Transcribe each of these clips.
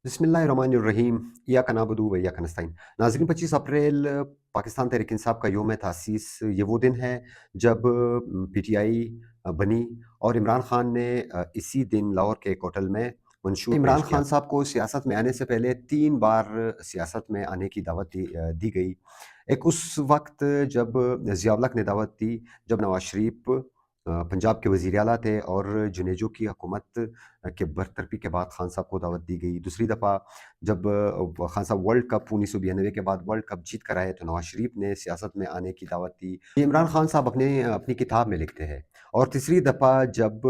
बिस्मिल्लाहिर्रहमानिर्रहीम इय्याका नअबुदु व इय्याका नस्तईन। नाज़रीन, 25 अप्रैल पाकिस्तान तहरीक इंसाफ का यौम तासीस। ये वो दिन है जब पीटीआई बनी और इमरान खान ने इसी दिन लाहौर के एक होटल में मंशूर इमरान खान साहब को सियासत में आने से पहले 3 बार सियासत में आने की दावत दी गई। एक उस वक़्त जब ज़िया-उल हक ने दावत दी, जब नवाज़ शरीफ पंजाब के वज़ीर आला थे और जुनेजो की हुकूमत के बरतरफी के बाद खान साहब को दावत दी गई। दूसरी दफ़ा जब खान साहब वर्ल्ड कप 1992 के बाद वर्ल्ड कप जीत कर आए तो नवाज़ शरीफ ने सियासत में आने की दावत दी। ये इमरान खान साहब अपनी किताब में लिखते हैं। और तीसरी दफ़ा जब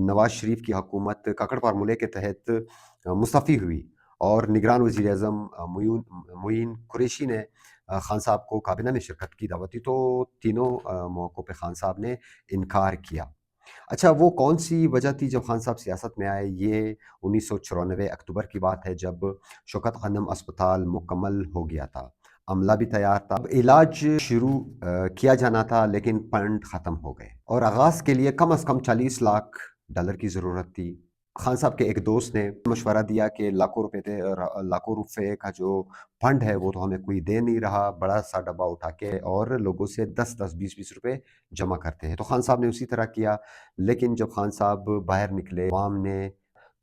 नवाज़ शरीफ की हुकूमत काकड़ फार्मूले के तहत मुस्तफ़ी हुई और निगरान वज़ीर-ए-आज़म मुईन कुरैशी ने खान साहब को काबीना में शिरकत की दावत दी, तो तीनों मौक़ों पे खान साहब ने इनकार किया। अच्छा, वो कौन-सी वजह थी जब खान साहब सियासत में आए? ये 1994 अक्टूबर की बात है, जब शौकत खानम अस्पताल मुकम्मल हो गया था। अमला भी तैयार था। अब इलाज शुरू किया जाना था, लेकिन फंड ख़त्म हो गए और आगाज़ के लिए कम से कम 40 लाख डॉलर की ज़रूरत थी। खान साहब के एक दोस्त ने मशवरा दिया कि लाखों रुपए का जो फंड है, वो तो हमें कोई दे नहीं रहा, बड़ा-सा डब्बा उठा के और लोगों से 10-10, 20-20 रुपए जमा करते हैं। तो खान साहब ने उसी तरह किया, लेकिन जब खान साहब बाहर निकले अवाम ने,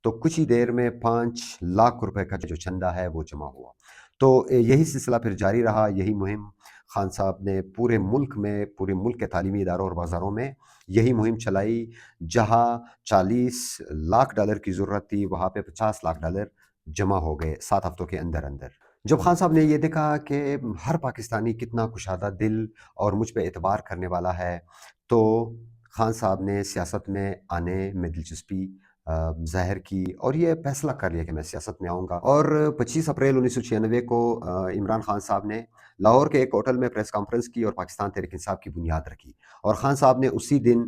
तो कुछ ही देर में 5 लाख रुपए का जो चंदा है वो जमा हुआ। तो यही सिलसिला फिर जारी रहा। यही मुहिम खान साहब ने पूरे मुल्क के तालीमी इदारों और बाज़ारों में यही मुहिम चलाई। जहाँ 40 लाख डॉलर की ज़रूरत थी, वहाँ पे 50 लाख डॉलर जमा हो गए 7 हफ्तों के अंदर-अंदर। जब खान साहब ने ये देखा कि हर पाकिस्तानी कितना कुशादा दिल और मुझ पे एतबार करने वाला है, तो खान साहब ने सियासत में आने में दिलचस्पी ज़ाहिर की और ये फ़ैसला कर लिया कि मैं सियासत में आऊँगा। और 25 अप्रैल 1996 को इमरान खान साहब ने लाहौर के एक होटल में प्रेस कॉन्फ्रेंस की और पाकिस्तान तहरीक इंसाफ की बुनियाद रखी। और खान साहब ने उसी दिन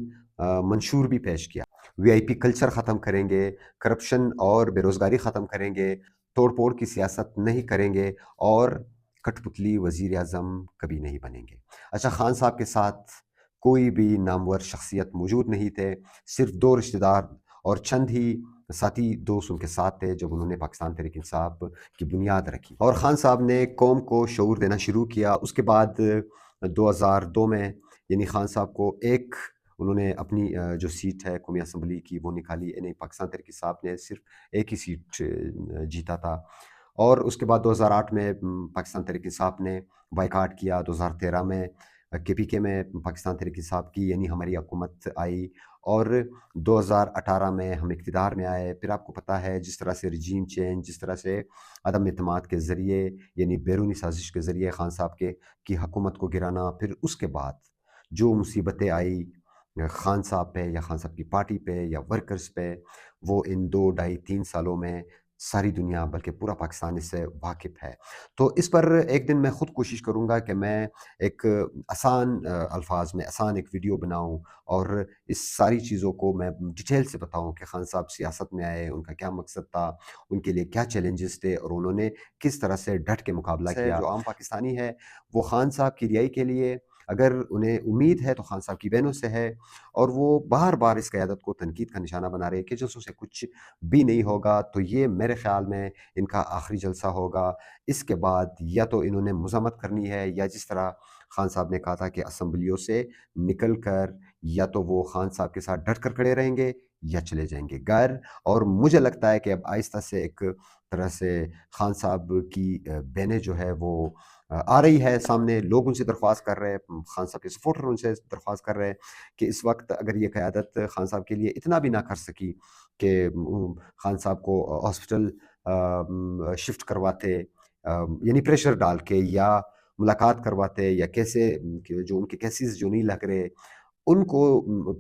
मंशूर भी पेश किया। वीआईपी कल्चर ख़त्म करेंगे, करप्शन और बेरोज़गारी ख़त्म करेंगे, तोड़-फोड़ की सियासत नहीं करेंगे और कठपुतली वज़ीर-ए-आज़म कभी नहीं बनेंगे। अच्छा, खान साहब के साथ कोई भी नामवर शख्सियत मौजूद नहीं थे, सिर्फ़ 2 रिश्तेदार और चंद ही साथी दोस्त उनके साथ थे जब उन्होंने पाकिस्तान तहरीक इंसाफ की बुनियाद रखी। और खान साहब ने कौम को शऊर देना शुरू किया। उसके बाद 2002 में यानी खान साहब को उन्होंने अपनी जो सीट है कौमी असम्बली की वो निकाली। यानी पाकिस्तान तहरीक इंसाफ ने सिर्फ़ एक ही सीट जीता था। और उसके बाद 2008 में पाकिस्तान तहरीक इंसाफ ने बायकॉट किया। 2013 में केपीके में पाकिस्तान तहरीक इंसाफ की यानी हमारी हुकूमत आई और 2018 में हम इक़्तिदार में आए। फिर आपको पता है जिस तरह से रजीम चेंज, जिस तरह से अदम एतमाद के ज़रिए यानी बैरूनी साजिश के ज़रिए खान साहब की हुकूमत को गिराना, फिर उसके बाद जो मुसीबतें आई खान साहब पे या खान साहब की पार्टी पे या वर्कर्स पे, वो इन 2 ढाई 3 सालों में सारी दुनिया बल्कि पूरा पाकिस्तान इससे वाकिफ़ है। तो इस पर एक दिन मैं ख़ुद कोशिश करूँगा कि मैं एक आसान अल्फ़ाज़ में आसान एक वीडियो बनाऊँ और इस सारी चीज़ों को मैं डिटेल से बताऊँ कि खान साहब सियासत में आए, उनका क्या मकसद था, उनके लिए क्या चैलेंजेस थे और उन्होंने किस तरह से डट के मुकाबला किया। जो आम पाकिस्तानी है, वो खान साहब की रिहाई के लिए अगर उन्हें उम्मीद है तो खान साहब की बहनों से है और वो बार-बार इस क़यादत को तनकीद का निशाना बना रहे हैं कि जैसों से कुछ भी नहीं होगा। तो ये मेरे ख़्याल में इनका आखिरी जलसा होगा। इसके बाद या तो इन्होंने मज़ामत करनी है या जिस तरह खान साहब ने कहा था कि असम्बलियों से निकल कर या तो वो खान साहब के साथ डट कर खड़े रहेंगे या चले जाएँगे घर। और मुझे लगता है कि अब आहिस्ता से एक तरह से खान साहब की बहनें जो है वो आ रही है सामने। लोग उनसे दरख्वास्त कर रहे हैं, खान साहब के सपोर्टर उनसे दरख्वास्त कर रहे हैं कि इस वक़्त अगर ये क़यादत खान साहब के लिए इतना भी ना कर सकी कि खान साहब को हॉस्पिटल शिफ्ट करवाते यानी प्रेशर डाल के या मुलाकात करवाते या कैसे कि जो उनके केसेस जो नहीं लग रहे उनको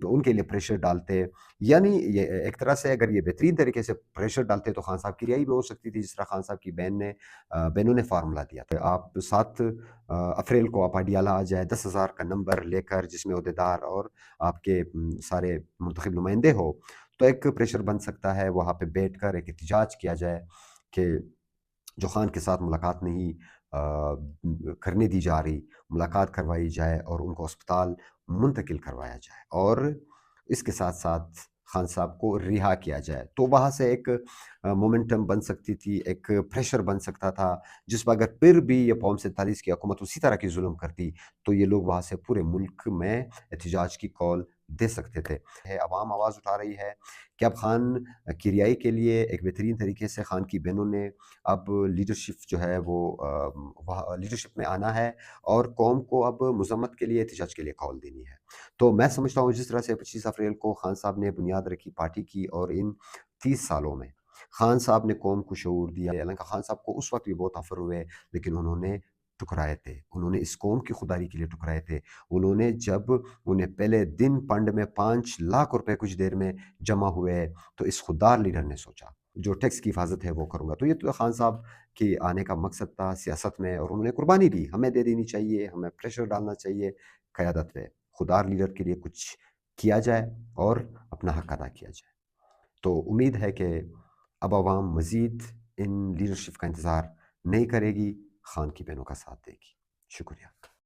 उनके लिए प्रेशर डालते। यानी ये एक तरह से अगर ये बेहतरीन तरीके से प्रेशर डालते तो खान साहब की रिहाई भी हो सकती थी, जिस तरह खान साहब की बहनों ने फ़ार्मूला दिया था। आप 7 अप्रैल को आप अडियाला आ जाएँ 10,000 का नंबर लेकर जिसमें ओहदेदार और आपके सारे मुंतखब नुमाइंदे हो, तो एक प्रेशर बन सकता है। वहाँ पे बैठकर एक एहतजाज किया जाए कि जो खान के साथ मुलाकात नहीं करने दी जा रही, मुलाकात करवाई जाए और उनको अस्पताल मुंतकिल करवाया जाए। और इसके साथ-साथ خان صاحب کو رہا کیا جائے، تو وہاں سے ایک مومنٹم بن سکتی تھی، ایک پریشر بن سکتا تھا، جس پر اگر پھر بھی یہ قوم 47 کی حکومت اسی طرح کی ظلم کرتی تو یہ لوگ وہاں سے پورے ملک میں احتجاج کی کال دے سکتے تھے۔ عوام آواز اٹھا رہی ہے کہ اب خان کی رہائی کے لیے ایک بہترین طریقے سے خان کی بہنوں نے اب لیڈرشپ جو ہے وہ لیڈرشپ میں آنا ہے اور قوم کو اب مذمت کے لیے، احتجاج کے لیے کال دینی ہے۔ تو میں سمجھتا ہوں جس طرح سے 25 اپریل کو خان صاحب نے بنیاد رکھی پارٹی کی، اور ان 30 سالوں میں خان صاحب نے قوم کو شعور دیا، حالانکہ خان صاحب کو اس وقت بھی بہت آفر ہوئے، لیکن انہوں نے ٹکرائے تھے، انہوں نے اس قوم کی خودداری کے لیے ٹکرائے تھے۔ انہوں نے جب انہیں پہلے دن پنڈ میں 5 لاکھ روپے کچھ دیر میں جمع ہوئے تو اس خوددار لیڈر نے سوچا جو ٹیکس کی حفاظت ہے وہ کروں گا۔ تو یہ تو خان صاحب کی آنے کا مقصد تھا سیاست میں، اور انہوں نے قربانی دی، ہمیں دے دینی چاہیے، ہمیں پریشر ڈالنا چاہیے قیادت پہ، خوددار لیڈر کے لیے کچھ کیا جائے اور اپنا حق ادا کیا جائے۔ تو امید ہے کہ اب عوام مزید ان لیڈرشپ کا انتظار نہیں کرے گی، خان کی بہنوں کا ساتھ دے گی۔ شکریہ۔